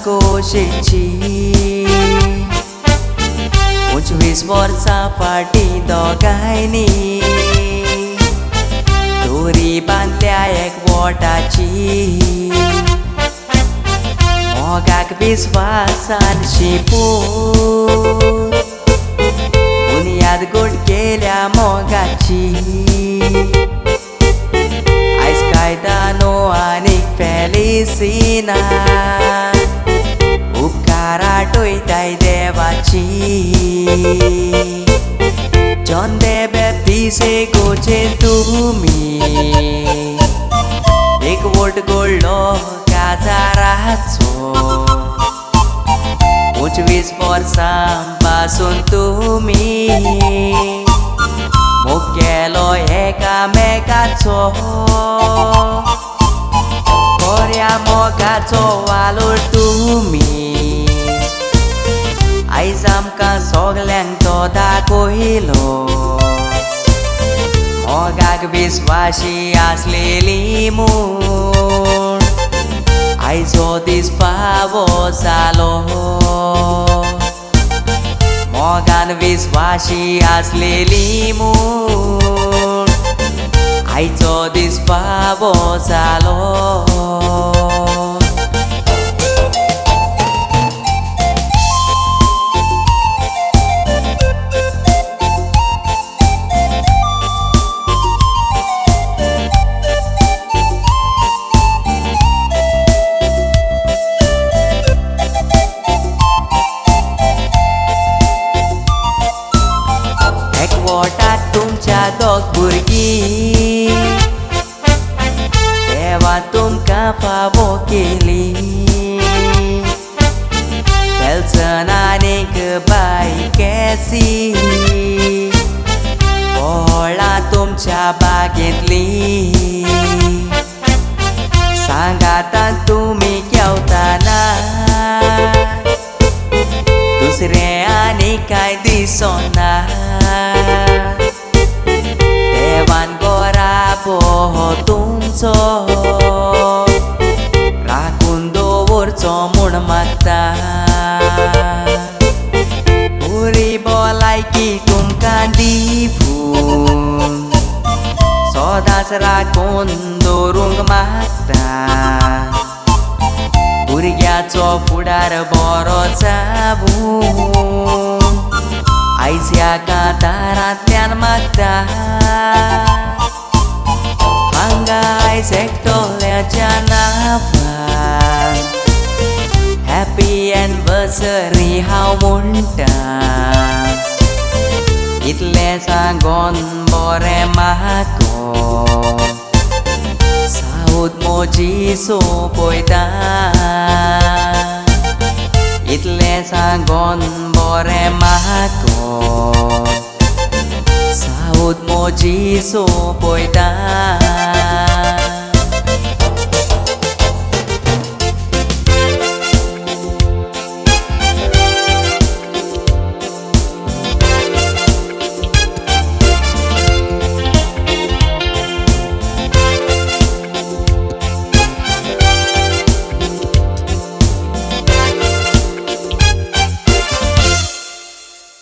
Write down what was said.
कोशेची पंचवीस वर्सां फाटीं दोगांयनी दोरी बांदल्या एकवटाची मोगाक विस्वासान शिंपून बुनियाद घोट केल्या मोगाची आयज कायदानो आनीक फेलिसिना उपकार आठयताय देवाची जॉन दे बॅप्टिस्ताचे तुमी एक वोट घोडलो काजाराचो 25 वर्सां पासून तुमी मोग केलो एकामेकाचो बऱ्या मोगाचो वालोर तुमी आयज आमकां सगल्यांक तो दाखयलो मोगाक विस्वाशी आसलेली म्हूण आयजो दीस फावो जालो मोगान विस्वाशी आसलेली म्हूण आयजो दीस फावो जालो एकवटाक तुमच्या दोग भुरगीं देवा तुमकां फावो केली नेल्सन आनीक बाय कॅसी फळां तुमच्या बागेंतली सांगातात तुमी केवताना दुसरें आनी कांय दिसना देवान गोराबो तुमचो राखून दवरचो म्हूण मागता बरी भलायकी तुमकां दिवून सदांच राखून दवरूंक मागता भुरग्याचो फुडार बरो जावून आयज ह्या कांतारांतल्यान मागता हांगा आयज एकटोल्याच्या नांवान हॅपी एनिवर्सरी हांव म्हणटा इतलें सांगोन बरें म्हाका सावत म्हजी सोंपयता इतलें सांगोन बरें म्हाका सावत म्हजी सोंपयता